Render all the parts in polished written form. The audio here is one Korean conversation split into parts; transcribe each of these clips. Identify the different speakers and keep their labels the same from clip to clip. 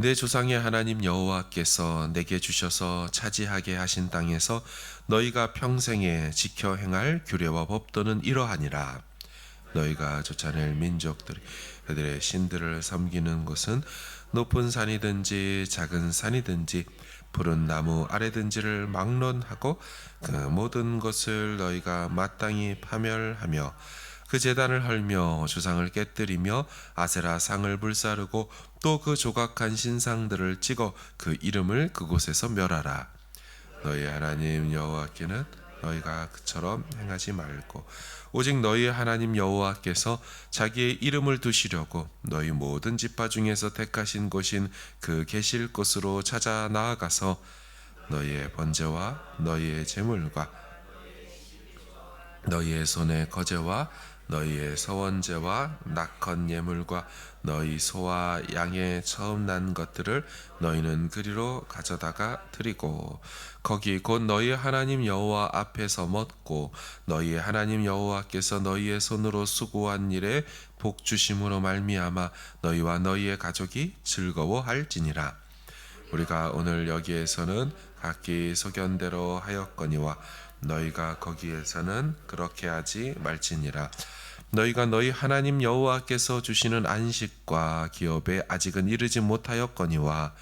Speaker 1: 내 조상의 하나님 여호와께서 내게 주셔서 차지하게 하신 땅에서 너희가 평생에 지켜 행할 규례와 법도는 이러하니라. 너희가 쫓아낼 민족들이 그들의 신들을 섬기는 곳은 높은 산이든지 작은 산이든지 푸른 나무 아래든지를 막론하고 그 모든 것을 너희가 마땅히 파멸하며 그 제단을 헐며 주상을 깨뜨리며 아세라 상을 불사르고 또 그 조각한 신상들을 찍어 그 이름을 그곳에서 멸하라. 너희 하나님 여호와께는 너희가 그처럼 행하지 말고 오직 너희 하나님 여호와께서 자기의 이름을 두시려고 너희 모든 지파 중에서 택하신 곳인 그 계실 곳으로 찾아 나아가서 너희의 번제와 너희의 제물과 너희의 손의 거제와 너희의 서원제와 낙헌 예물과 너희 소와 양의 처음 난 것들을 너희는 그리로 가져다가 드리고 거기 곧 너희 하나님 여호와 앞에서 먹고 너희 하나님 여호와께서 너희의 손으로 수고한 일에 복 주심으로 말미암아 너희와 너희의 가족이 즐거워할지니라. 우리가 오늘 여기에서는 각기 소견대로 하였거니와 너희가 거기에서는 그렇게 하지 말지니라. 너희가 너희 하나님 여호와께서 주시는 안식과 기업에 아직은 이르지 못하였거니와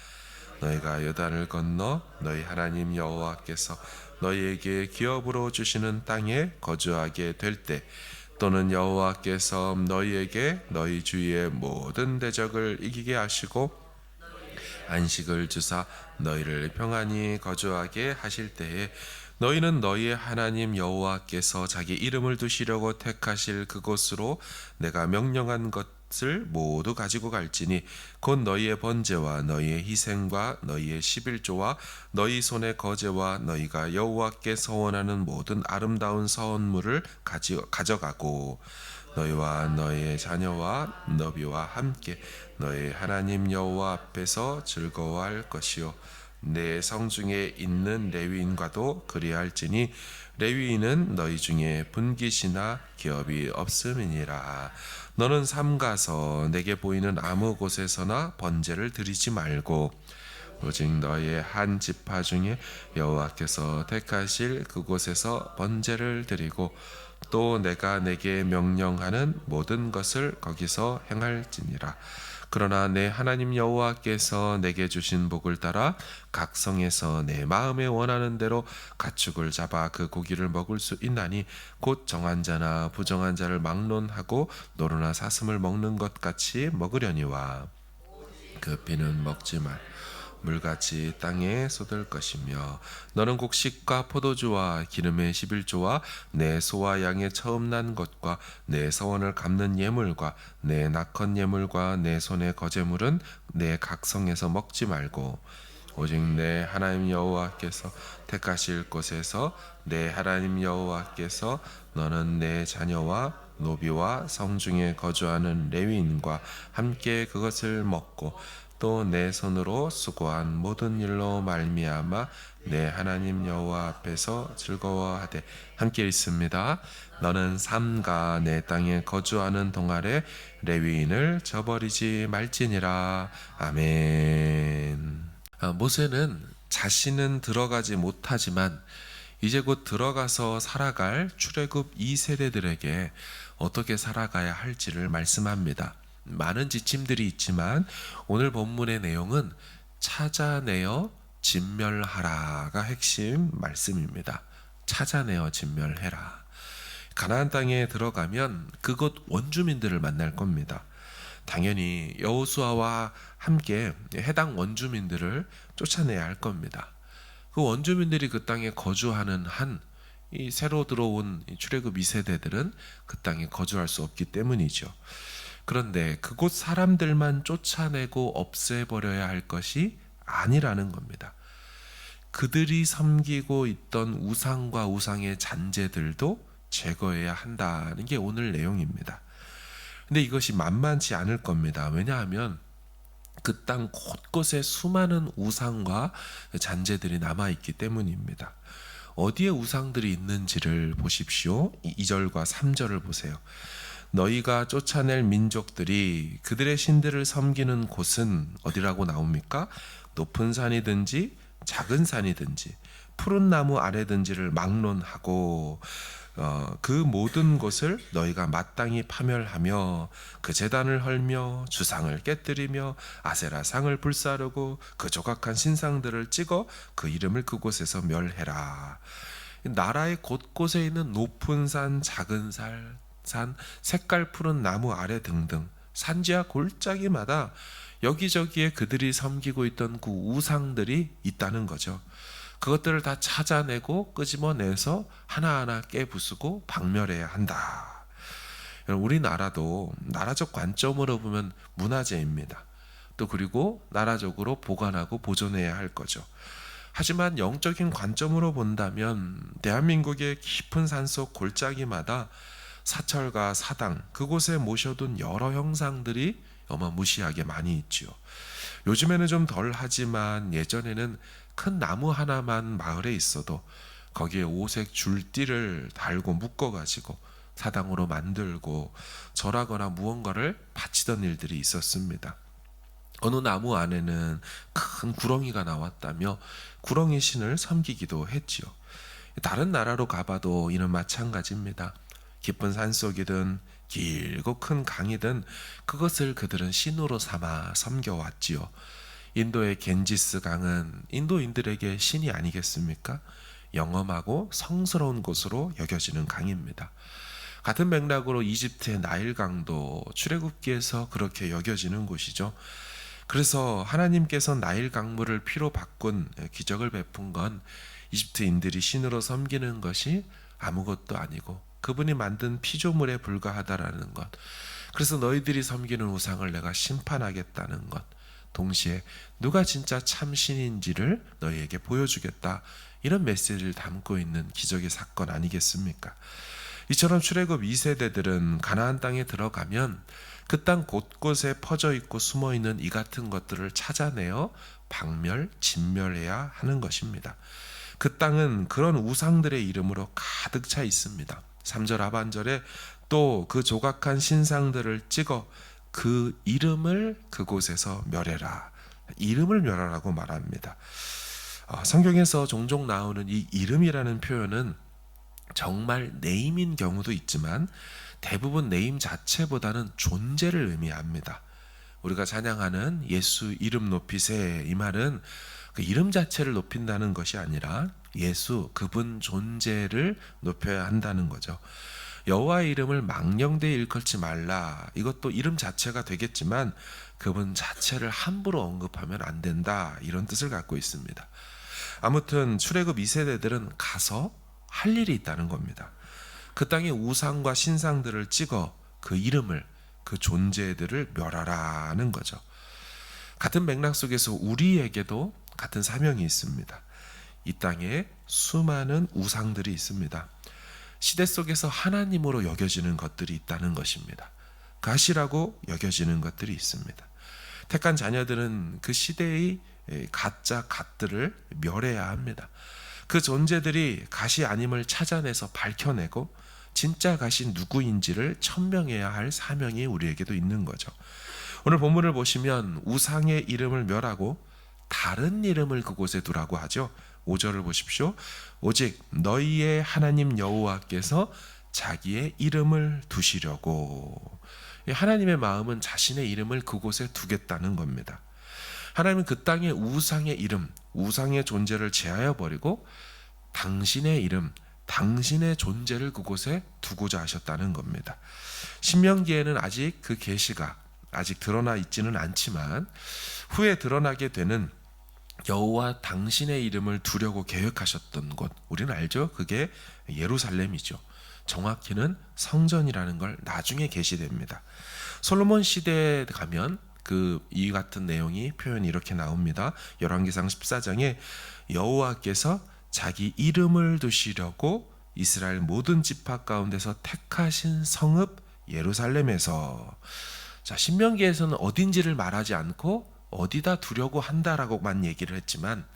Speaker 1: 너희가 요단을 건너 너희 하나님 여호와께서 너희에게 기업으로 주시는 땅에 거주하게 될 때 또는 여호와께서 너희에게 너희 주위의 모든 대적을 이기게 하시고 안식을 주사 너희를 평안히 거주하게 하실 때에 너희는 너희의 하나님 여호와께서 자기 이름을 두시려고 택하실 그곳으로 내가 명령한 것을 모두 가지고 갈지니 곧 너희의 번제와 너희의 희생과 너희의 십일조와 너희 손의 거제와 너희가 여호와께 서원하는 모든 아름다운 서원물을 가져가고 너희와 너희의 자녀와 너비와 함께 너희 하나님 여호와 앞에서 즐거워할 것이요 내 성중에 있는 레위인과도 그리할지니 레위인은 너희 중에 분깃이나 기업이 없음이니라. 너는 삼가서 내게 보이는 아무 곳에서나 번제를 드리지 말고 오직 너희의 한 지파 중에 여호와께서 택하실 그곳에서 번제를 드리고 또 내가 내게 명령하는 모든 것을 거기서 행할지니라. 그러나 내 하나님 여호와께서 내게 주신 복을 따라 각 성에서 내 마음에 원하는 대로 가축을 잡아 그 고기를 먹을 수 있나니 곧 정한 자나 부정한 자를 막론하고 노루나 사슴을 먹는 것 같이 먹으려니와 그 피는 먹지 말 물같이 땅에 쏟을 것이며 너는 곡식과 포도주와 기름의 11조와 내 소와 양의 처음 난 것과 내 서원을 갚는 예물과 내 낙헌 예물과 내 손의 거제물은 내 각성에서 먹지 말고 오직 내 하나님 여호와께서 택하실 곳에서 내 하나님 여호와께서 너는 내 자녀와 노비와 성중에 거주하는 레위인과 함께 그것을 먹고 또 내 손으로 수고한 모든 일로 말미암아 내 하나님 여호와 앞에서 즐거워하되 함께 읽습니다. 너는 삼가 내 땅에 거주하는 동안에 레위인을 저버리지 말지니라. 아멘. 모세는 자신은 들어가지 못하지만 이제 곧 들어가서 살아갈 출애굽 2세대들에게 어떻게 살아가야 할지를 말씀합니다. 많은 지침들이 있지만 오늘 본문의 내용은 찾아내어 진멸하라가 핵심 말씀입니다. 찾아내어 진멸해라. 가나안 땅에 들어가면 그곳 원주민들을 만날 겁니다. 당연히 여호수아와 함께 해당 원주민들을 쫓아내야 할 겁니다. 그 원주민들이 그 땅에 거주하는 한 이 새로 들어온 출애굽 2세대들은 그 땅에 거주할 수 없기 때문이죠. 그런데 그곳 사람들만 쫓아내고 없애버려야 할 것이 아니라는 겁니다. 그들이 섬기고 있던 우상과 우상의 잔재들도 제거해야 한다는 게 오늘 내용입니다. 근데 이것이 만만치 않을 겁니다. 왜냐하면 그 땅 곳곳에 수많은 우상과 잔재들이 남아있기 때문입니다. 어디에 우상들이 있는지를 보십시오. 2절과 3절을 보세요. 너희가 쫓아낼 민족들이 그들의 신들을 섬기는 곳은 어디라고 나옵니까? 높은 산이든지 작은 산이든지 푸른 나무 아래든지를 막론하고 그 모든 곳을 너희가 마땅히 파멸하며 그 제단을 헐며 주상을 깨뜨리며 아세라상을 불사르고 그 조각한 신상들을 찍어 그 이름을 그곳에서 멸해라. 나라의 곳곳에 있는 높은 산, 작은 산, 색깔 푸른 나무 아래 등등 산지와 골짜기마다 여기저기에 그들이 섬기고 있던 그 우상들이 있다는 거죠. 그것들을 다 찾아내고 끄집어내서 하나하나 깨부수고 박멸해야 한다. 우리나라도 나라적 관점으로 보면 문화재입니다. 또 그리고 나라적으로 보관하고 보존해야 할 거죠. 하지만 영적인 관점으로 본다면 대한민국의 깊은 산속 골짜기마다 사철과 사당, 그곳에 모셔둔 여러 형상들이 어마무시하게 많이 있지요. 요즘에는 좀 덜 하지만 예전에는 큰 나무 하나만 마을에 있어도 거기에 오색 줄띠를 달고 묶어가지고 사당으로 만들고 절하거나 무언가를 바치던 일들이 있었습니다. 어느 나무 안에는 큰 구렁이가 나왔다며 구렁이 신을 섬기기도 했지요. 다른 나라로 가봐도 이는 마찬가지입니다. 깊은 산속이든 길고 큰 강이든 그것을 그들은 신으로 삼아 섬겨왔지요. 인도의 겐지스 강은 인도인들에게 신이 아니겠습니까? 영험하고 성스러운 곳으로 여겨지는 강입니다. 같은 맥락으로 이집트의 나일강도 출애굽기에서 그렇게 여겨지는 곳이죠. 그래서 하나님께서 나일 강물을 피로 바꾼 기적을 베푼 건 이집트인들이 신으로 섬기는 것이 아무것도 아니고 그분이 만든 피조물에 불과하다라는 것. 그래서 너희들이 섬기는 우상을 내가 심판하겠다는 것. 동시에 누가 진짜 참 신인지를 너희에게 보여주겠다. 이런 메시지를 담고 있는 기적의 사건 아니겠습니까? 이처럼 출애굽 2세대들은 가나안 땅에 들어가면 그 땅 곳곳에 퍼져 있고 숨어 있는 이 같은 것들을 찾아내어 박멸, 진멸해야 하는 것입니다. 그 땅은 그런 우상들의 이름으로 가득 차 있습니다. 3절 하반절에 또 그 조각한 신상들을 찍어 그 이름을 그곳에서 멸해라. 이름을 멸하라고 말합니다. 성경에서 종종 나오는 이 이름이라는 표현은 정말 네임인 경우도 있지만 대부분 네임 자체보다는 존재를 의미합니다. 우리가 찬양하는 예수 이름 높이세, 이 말은 그 이름 자체를 높인다는 것이 아니라 예수 그분 존재를 높여야 한다는 거죠. 여호와의 이름을 망령되이 일컬지 말라. 이것도 이름 자체가 되겠지만 그분 자체를 함부로 언급하면 안 된다. 이런 뜻을 갖고 있습니다. 아무튼 출애굽 2세대들은 가서 할 일이 있다는 겁니다. 그 땅의 우상과 신상들을 찍어 그 이름을, 그 존재들을 멸하라는 거죠. 같은 맥락 속에서 우리에게도 같은 사명이 있습니다. 이 땅에 수많은 우상들이 있습니다. 시대 속에서 하나님으로 여겨지는 것들이 있다는 것입니다. 가시라고 여겨지는 것들이 있습니다. 택한 자녀들은 그 시대의 가짜 갓들을 멸해야 합니다. 그 존재들이 가시 아님을 찾아내서 밝혀내고 진짜 가시 누구인지를 천명해야 할 사명이 우리에게도 있는 거죠. 오늘 본문을 보시면 우상의 이름을 멸하고 다른 이름을 그곳에 두라고 하죠. 5절을 보십시오. 오직 너희의 하나님 여호와께서 자기의 이름을 두시려고. 하나님의 마음은 자신의 이름을 그곳에 두겠다는 겁니다. 하나님은 그 땅의 우상의 이름, 우상의 존재를 제하여 버리고 당신의 이름, 당신의 존재를 그곳에 두고자 하셨다는 겁니다. 신명기에는 아직 그 계시가 아직 드러나 있지는 않지만 후에 드러나게 되는 여호와 당신의 이름을 두려고 계획하셨던 곳, 우리는 알죠? 그게 예루살렘이죠. 정확히는 성전이라는 걸 나중에 계시됩니다. 솔로몬 시대에 가면 이 같은 내용이 표현이 이렇게 나옵니다. 열왕기상 14장에 여호와께서 자기 이름을 두시려고 이스라엘 모든 지파 가운데서 택하신 성읍 예루살렘에서. 자, 신명기에서는 어딘지를 말하지 않고 어디다 두려고 한다라고만 얘기를 했지만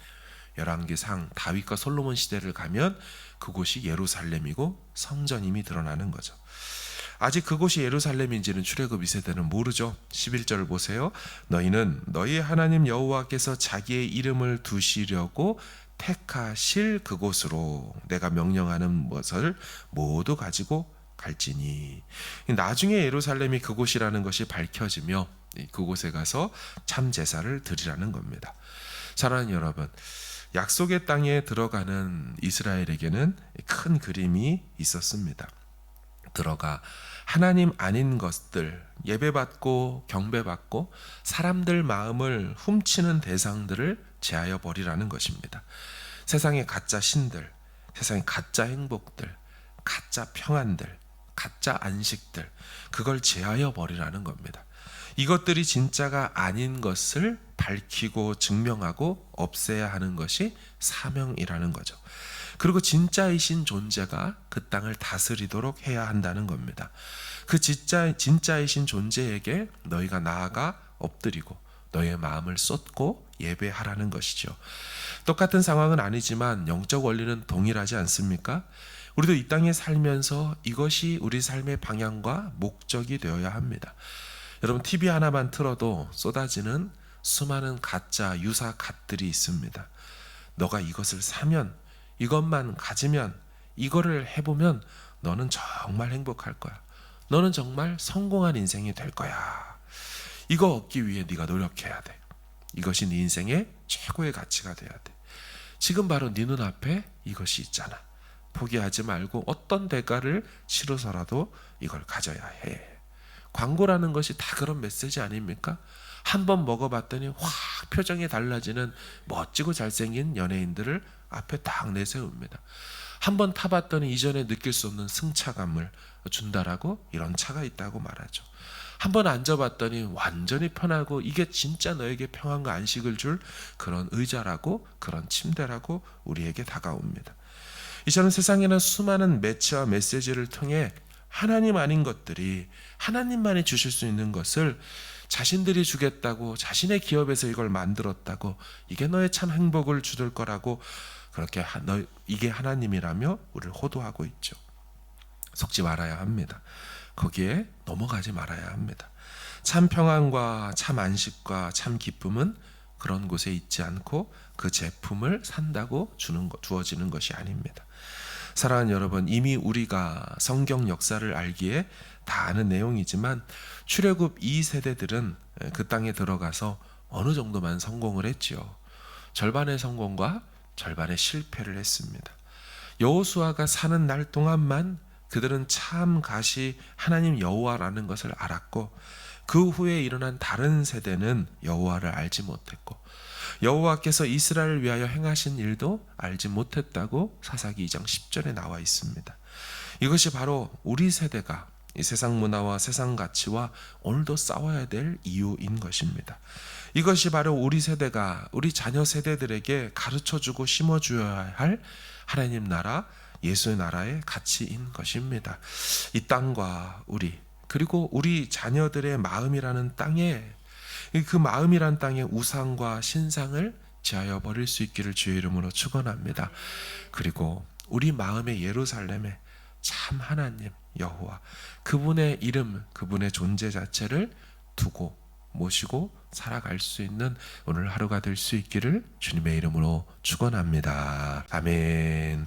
Speaker 1: 열왕기상 다윗과 솔로몬 시대를 가면 그곳이 예루살렘이고 성전임이 드러나는 거죠. 아직 그곳이 예루살렘인지는 출애굽 2세대는 모르죠. 11절을 보세요. 너희는 너희 하나님 여호와께서 자기의 이름을 두시려고 택하실 그곳으로 내가 명령하는 것을 모두 가지고 갈지니. 나중에 예루살렘이 그곳이라는 것이 밝혀지며 그곳에 가서 참 제사를 드리라는 겁니다. 사랑하는 여러분, 약속의 땅에 들어가는 이스라엘에게는 큰 그림이 있었습니다. 들어가 하나님 아닌 것들, 예배받고 경배받고 사람들 마음을 훔치는 대상들을 제하여 버리라는 것입니다. 세상의 가짜 신들, 세상의 가짜 행복들, 가짜 평안들, 가짜 안식들, 그걸 제하여 버리라는 겁니다. 이것들이 진짜가 아닌 것을 밝히고 증명하고 없애야 하는 것이 사명이라는 거죠. 그리고 진짜이신 존재가 그 땅을 다스리도록 해야 한다는 겁니다. 그 진짜이신 존재에게 너희가 나아가 엎드리고 너희의 마음을 쏟고 예배하라는 것이죠. 똑같은 상황은 아니지만 영적 원리는 동일하지 않습니까? 우리도 이 땅에 살면서 이것이 우리 삶의 방향과 목적이 되어야 합니다. 여러분, TV 하나만 틀어도 쏟아지는 수많은 가짜 유사 갓들이 있습니다. 너가 이것을 사면, 이것만 가지면, 이거를 해보면 너는 정말 행복할 거야. 너는 정말 성공한 인생이 될 거야. 이거 얻기 위해 네가 노력해야 돼. 이것이 네 인생의 최고의 가치가 돼야 돼. 지금 바로 네 눈앞에 이것이 있잖아. 포기하지 말고 어떤 대가를 치러서라도 이걸 가져야 해. 광고라는 것이 다 그런 메시지 아닙니까? 한번 먹어봤더니 확 표정이 달라지는 멋지고 잘생긴 연예인들을 앞에 딱 내세웁니다. 한번 타봤더니 이전에 느낄 수 없는 승차감을 준다라고 이런 차가 있다고 말하죠. 한번 앉아봤더니 완전히 편하고 이게 진짜 너에게 평안과 안식을 줄 그런 의자라고, 그런 침대라고 우리에게 다가옵니다. 이처럼 세상에는 수많은 매체와 메시지를 통해 하나님 아닌 것들이, 하나님만이 주실 수 있는 것을 자신들이 주겠다고, 자신의 기업에서 이걸 만들었다고, 이게 너의 참 행복을 주들 거라고, 그렇게 이게 하나님이라며 우리를 호도하고 있죠. 속지 말아야 합니다. 거기에 넘어가지 말아야 합니다. 참 평안과 참 안식과 참 기쁨은 그런 곳에 있지 않고 그 제품을 산다고 주어지는 것이 아닙니다. 사랑하는 여러분, 이미 우리가 성경 역사를 알기에 다 아는 내용이지만 출애굽 2세대들은 그 땅에 들어가서 어느 정도만 성공을 했지요. 절반의 성공과 절반의 실패를 했습니다. 여호수아가 사는 날 동안만 그들은 참 가시 하나님 여호와라는 것을 알았고, 그 후에 일어난 다른 세대는 여호와를 알지 못했고, 여호와께서 이스라엘을 위하여 행하신 일도 알지 못했다고 사사기 2장 10절에 나와 있습니다. 이것이 바로 우리 세대가 이 세상 문화와 세상 가치와 오늘도 싸워야 될 이유인 것입니다. 이것이 바로 우리 세대가 우리 자녀 세대들에게 가르쳐주고 심어줘야 할 하나님 나라, 예수의 나라의 가치인 것입니다. 이 땅과 우리, 그리고 우리 자녀들의 마음이라는 땅에, 그 마음이란 땅에 우상과 신상을 제하여 버릴 수 있기를 주의 이름으로 축원합니다. 그리고 우리 마음의 예루살렘에 참 하나님 여호와, 그분의 이름, 그분의 존재 자체를 두고 모시고 살아갈 수 있는 오늘 하루가 될 수 있기를 주님의 이름으로 축원합니다. 아멘.